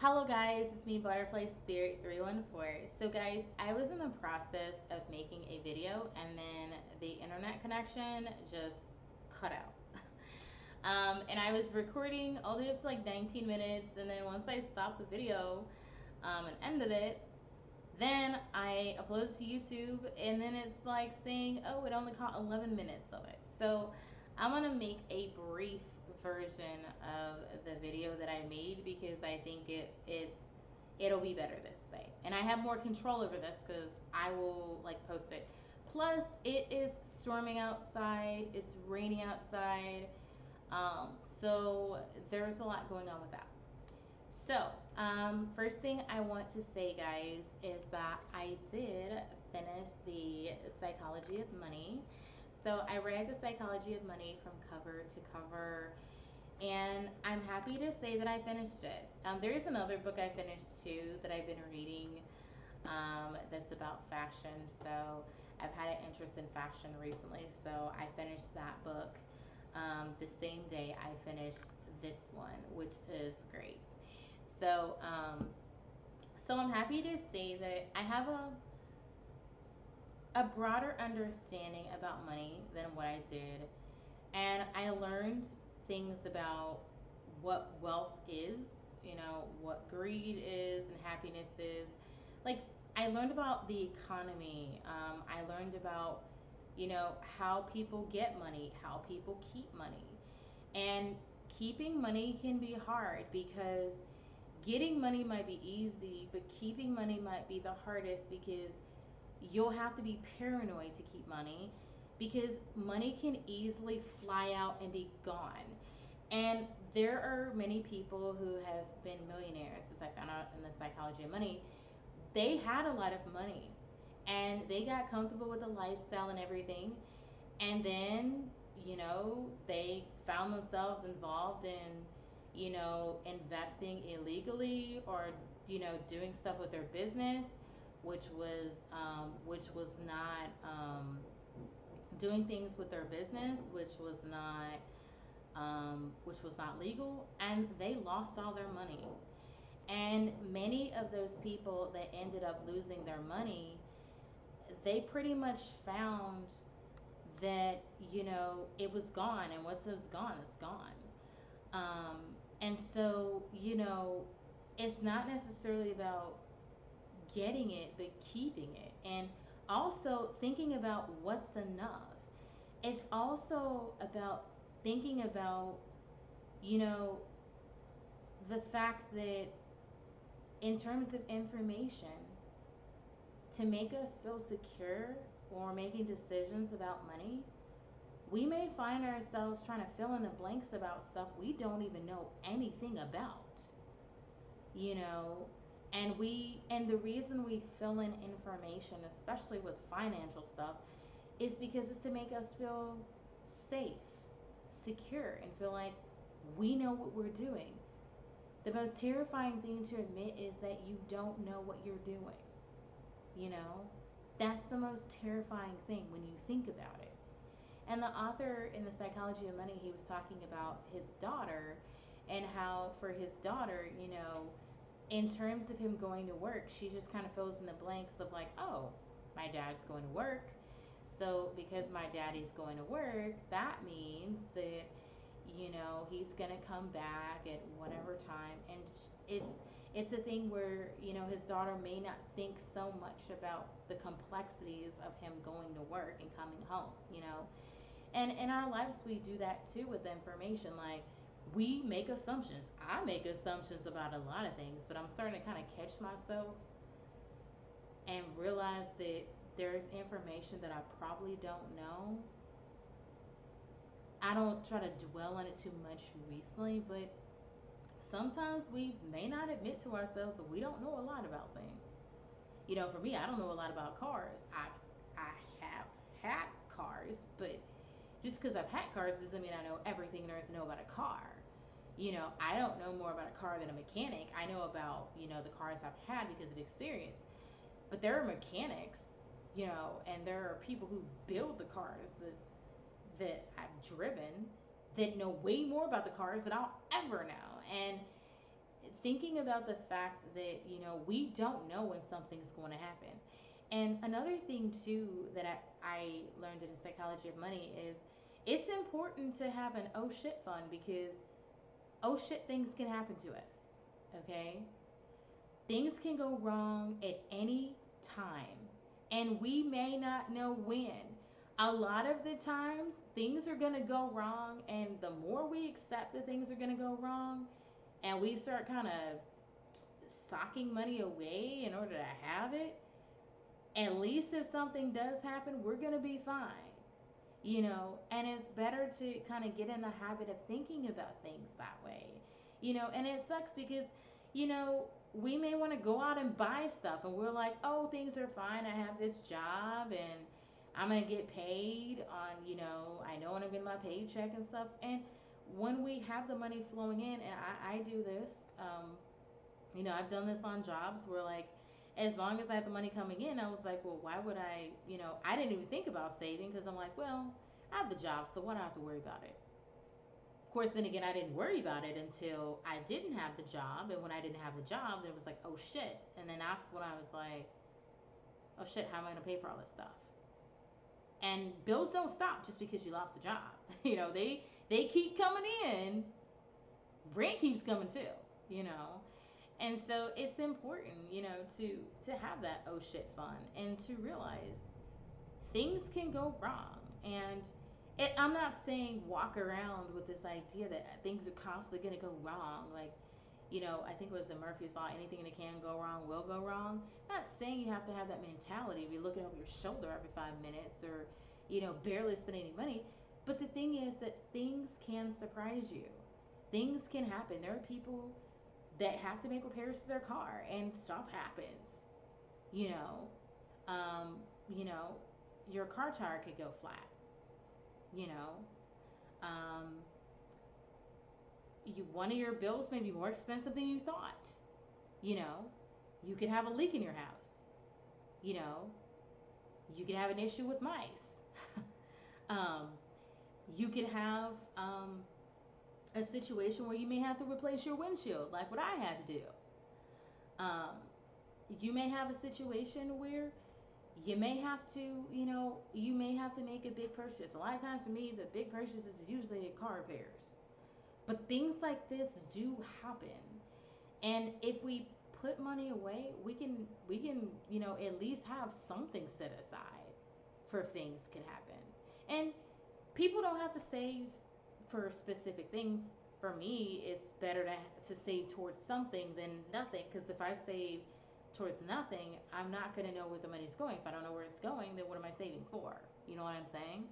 Hello guys, it's me Butterfly Spirit 314. So guys, I was in the process of making a video and then the internet connection just cut out. And I was recording all the way up to like 19 minutes, and then once I stopped the video and ended it, then I uploaded to YouTube, and then it's like saying, oh, it only caught 11 minutes of it. So I'm gonna make a brief version of the video that I made because I think it'll be better this way, and I have more control over this because I will like post it. Plus, it is storming outside. It's raining outside. So there's a lot going on with that. So, first thing I want to say, guys, is that I did finish the Psychology of Money. So, I read the Psychology of Money from cover to cover, and I'm happy to say that I finished it. There is another book I finished too that I've been reading that's about fashion. So, I've had an interest in fashion recently, so I finished that book the same day I finished this one, which is great. So, so I'm happy to say that I have a broader understanding about money than what I did, and I learned things about what wealth is, what greed is and happiness is. Like, I learned about the economy. I learned about, how people get money, how people keep money. And keeping money can be hard because getting money might be easy, but keeping money might be the hardest because you'll have to be paranoid to keep money because money can easily fly out and be gone. And there are many people who have been millionaires, as I found out in the Psychology of Money. They had a lot of money and they got comfortable with the lifestyle and everything. And then, they found themselves involved in, investing illegally or, doing stuff with their business, which was not doing things with their business, which was not legal, and they lost all their money. And many of those people that ended up losing their money, they pretty much found that it was gone, and once it's gone, it's gone. And so it's not necessarily about getting it but keeping it, and also thinking about what's enough. It's also about thinking about you know the fact that in terms of information, to make us feel secure or making decisions about money, we may find ourselves trying to fill in the blanks about stuff we don't even know anything about, you know. And the reason we fill in information, especially with financial stuff, is because it's to make us feel safe, secure, and feel like we know what we're doing. The most terrifying thing to admit is that you don't know what you're doing, you know. That's the most terrifying thing when you think about it. And the author in the Psychology of Money, he was talking about his daughter, and how for his daughter, in terms of him going to work, she just kind of fills in the blanks of like, oh, my dad's going to work. So because my daddy's going to work, that means that he's going to come back at whatever time. And it's a thing where his daughter may not think so much about the complexities of him going to work and coming home. And in our lives, we do that too with information. Like, we make assumptions. I make assumptions about a lot of things, but I'm starting to kind of catch myself and realize that there's information that I probably don't know. I don't try to dwell on it too much recently, but sometimes we may not admit to ourselves that we don't know a lot about things. For me, I don't know a lot about cars. I have had cars, but just because I've had cars doesn't mean I know everything there is to know about a car. I don't know more about a car than a mechanic. I know about, the cars I've had because of experience. But there are mechanics, and there are people who build the cars that I've driven that know way more about the cars than I'll ever know. And thinking about the fact that, we don't know when something's going to happen. And another thing too that I learned in the psychology of money is it's important to have an oh shit fund, because oh shit things can happen to us. Okay? Things can go wrong at any time, and we may not know when. A lot of the times things are going to go wrong, and the more we accept that things are going to go wrong, and we start kind of socking money away in order to have it, at least if something does happen, we're going to be fine. And it's better to kind of get in the habit of thinking about things that way. And it sucks because, we may want to go out and buy stuff, and we're like, oh, things are fine. I have this job, and I'm going to get paid on, I know when I get my paycheck and stuff. And when we have the money flowing in, and I do this, I've done this on jobs where, like, as long as I had the money coming in, I was like, well, why would I didn't even think about saving, because I'm like, well, I have the job, so why do I have to worry about it? Of course, then again, I didn't worry about it until I didn't have the job. And when I didn't have the job, it was like, oh shit. And then that's when I was like, oh shit, how am I going to pay for all this stuff? And bills don't stop just because you lost a job. They keep coming in. Rent keeps coming too, you know. And so it's important, to have that oh shit fun, and to realize things can go wrong. And I'm not saying walk around with this idea that things are constantly going to go wrong. Like, I think it was the Murphy's Law, anything that can go wrong will go wrong. I'm not saying you have to have that mentality of you're looking over your shoulder every 5 minutes, or, barely spending any money. But the thing is that things can surprise you. Things can happen. There are people that have to make repairs to their car, and stuff happens. You know, um, you know, your car tire could go flat. You know, um, one of your bills may be more expensive than you thought. You know, you could have a leak in your house. You know, you could have an issue with mice. um, you could have a situation where you may have to replace your windshield, like what I had to do. Um, you may have a situation where you may have to, you may have to make a big purchase. A lot of times for me, the big purchase is usually car repairs. But things like this do happen. And if we put money away, we can, at least have something set aside for if things can happen. And people don't have to save for specific things. For me, it's better to save towards something than nothing, because if I save towards nothing, I'm not going to know where the money's going. If I don't know where it's going, then what am I saving for? You know what I'm saying?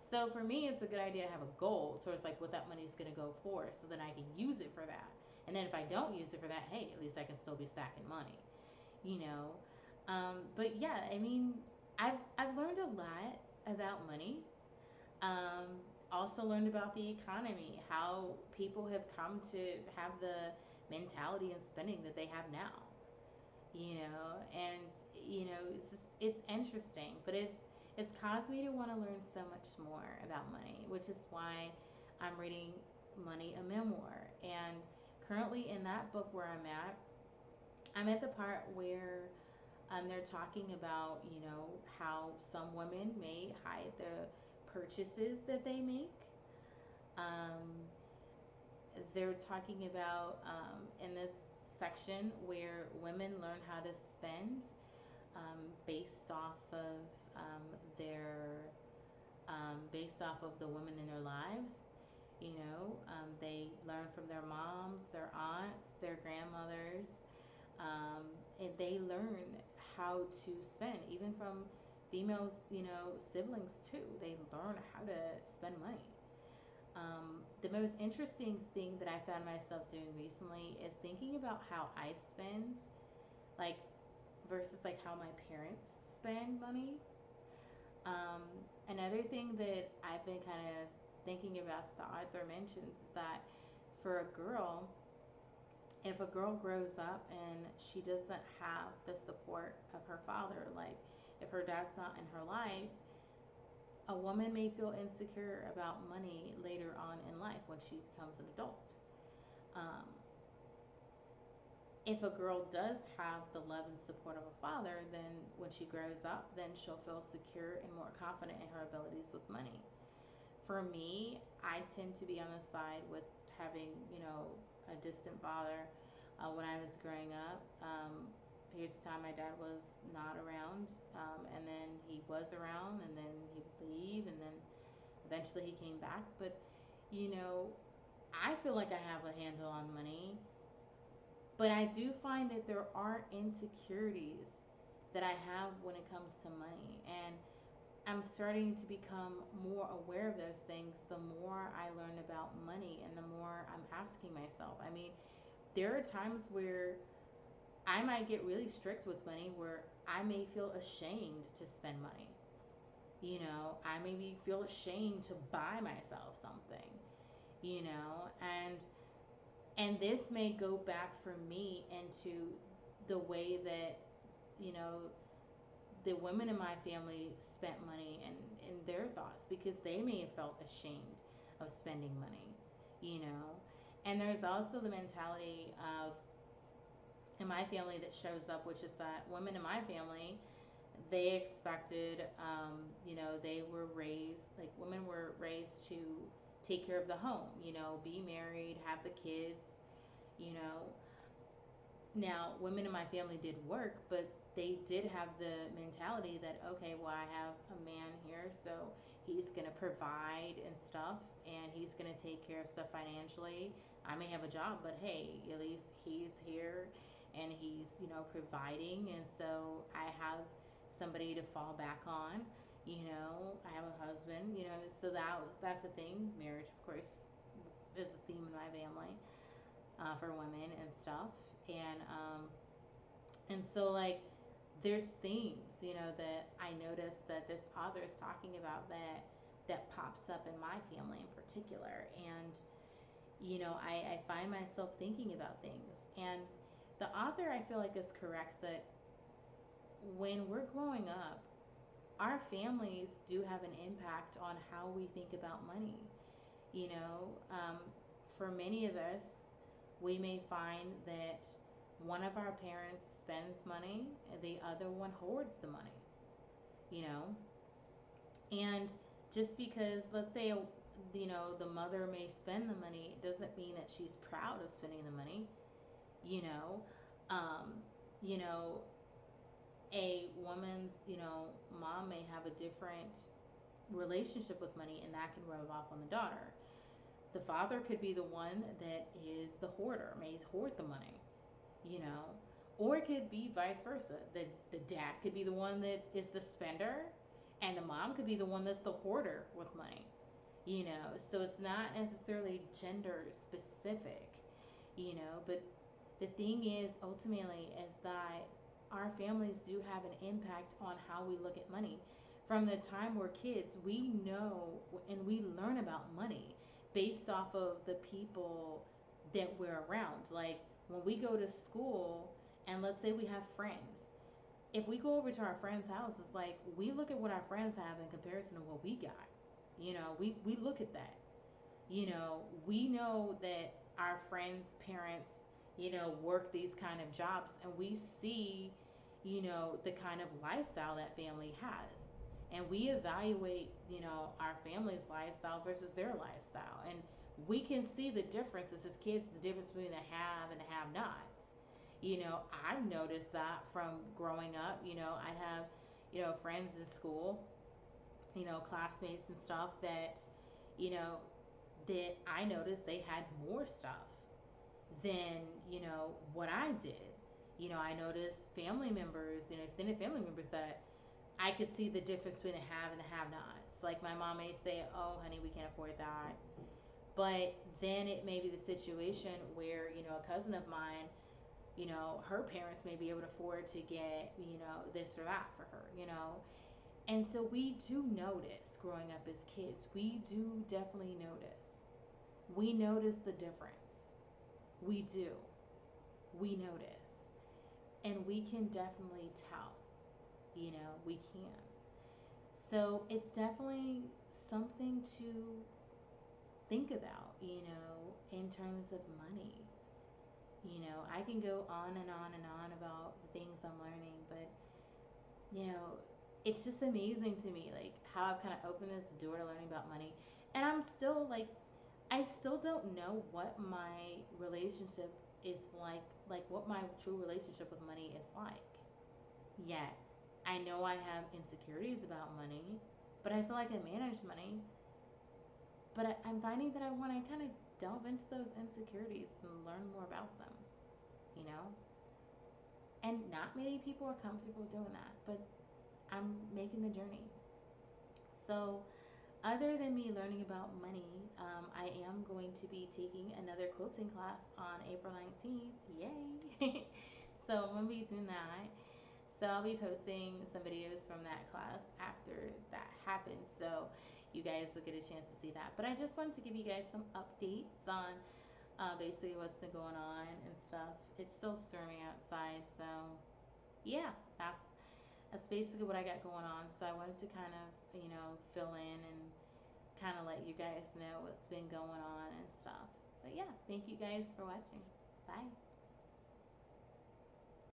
So for me, it's a good idea to have a goal towards like what that money's going to go for, so that I can use it for that. And then if I don't use it for that, hey, at least I can still be stacking money, you know. But yeah, I mean, I've learned a lot about money. Um, Also learned about the economy, how people have come to have the mentality and spending that they have now. And it's interesting, but it's caused me to want to learn so much more about money, which is why I'm reading Money, a Memoir. And currently in that book where I'm at the part where they're talking about, how some women may hide the purchases that they make. Um, they're talking about, in this section, where women learn how to spend, based off of their based off of the women in their lives. They learn from their moms, their aunts, their grandmothers, and they learn how to spend, even from females, siblings too. They learn how to spend money. The most interesting thing that I found myself doing recently is thinking about how I spend, like, versus like how my parents spend money. Um, Another thing that I've been kind of thinking about that the author mentions is that for a girl, if a girl grows up and she doesn't have the support of her father, like if her dad's not in her life, a woman may feel insecure about money later on in life when she becomes an adult. Um, if a girl does have the love and support of a father, then when she grows up, then she'll feel secure and more confident in her abilities with money. For me, I tend to be on the side with having, a distant father. When I was growing up, periods of time my dad was not around, and then he was around, and then he would leave, and then eventually he came back. But, you know, I feel like I have a handle on money, but I do find that there are insecurities that I have when it comes to money. And I'm starting to become more aware of those things the more I learn about money and the more I'm asking myself. I mean, there are times where I might get really strict with money where I may feel ashamed to spend money. I maybe feel ashamed to buy myself something, and this may go back for me into the way that, you know, the women in my family spent money and their thoughts because they may have felt ashamed of spending money, you know. And there's also the mentality of in my family that shows up, which is that women in my family, they expected, they were raised, like women were raised to take care of the home, be married, have the kids, you know. Now, women in my family did work, but they did have the mentality that, okay, well, I have a man here, so he's going to provide and stuff, and he's going to take care of stuff financially. I may have a job, but hey, at least he's here and he's, providing. And so I have somebody to fall back on. I have a husband, so that's a thing. Marriage, of course, is a theme in my family, for women and stuff. And so, like, there's themes, that I noticed that this author is talking about that pops up in my family in particular. And I find myself thinking about things. And the author, I feel like, is correct that when we're growing up, our families do have an impact on how we think about money. You know, um, for many of us, we may find that one of our parents spends money and the other one hoards the money, you know. And just because, let's say, the mother may spend the money, it doesn't mean that she's proud of spending the money, you know. Um, you know, a woman's, mom may have a different relationship with money, and that can rub off on the daughter. The father could be the one that is the hoarder, may hoard the money, you know, or it could be vice versa. The dad could be the one that is the spender, and the mom could be the one that's the hoarder with money, So it's not necessarily gender specific, but the thing is ultimately is that our families do have an impact on how we look at money. From the time we're kids, we know and we learn about money based off of the people that we're around. Like when we go to school and let's say we have friends, if we go over to our friends' house, it's like we look at what our friends have in comparison to what we got. We look at that. We know that our friends' parents, work these kind of jobs, and we see, the kind of lifestyle that family has. And we evaluate, our family's lifestyle versus their lifestyle. And we can see the differences as kids, the difference between the have and the have nots. I've noticed that from growing up. I have, friends in school, classmates and stuff that, you know, that I noticed they had more stuff than, what I did. I noticed family members, extended family members that I could see the difference between the have and the have nots. Like my mom may say, oh, honey, we can't afford that. But then it may be the situation where, a cousin of mine, her parents may be able to afford to get, this or that for her, And so we do notice growing up as kids, we do definitely notice. We notice the difference. We do. We notice. And we can definitely tell, we can. So it's definitely something to think about, in terms of money, I can go on and on and on about the things I'm learning, but you know, it's just amazing to me, like how I've kind of opened this door to learning about money, and I'm still like, I still don't know what my relationship is like what my true relationship with money is like. Yet, I know I have insecurities about money, but I feel like I manage money. But I'm finding that I want to kind of delve into those insecurities and learn more about them, you know? And not many people are comfortable doing that, but I'm making the journey. So, other than me learning about money, I am going to be taking another quilting class on April 19th. Yay! So, I'm going to be doing that. So, I'll be posting some videos from that class after that happens. So, you guys will get a chance to see that. But I just wanted to give you guys some updates on basically what's been going on and stuff. It's still storming outside. So, yeah, that's basically what I got going on. So I wanted to kind of, fill in and kind of let you guys know what's been going on and stuff. But yeah, thank you guys for watching. Bye.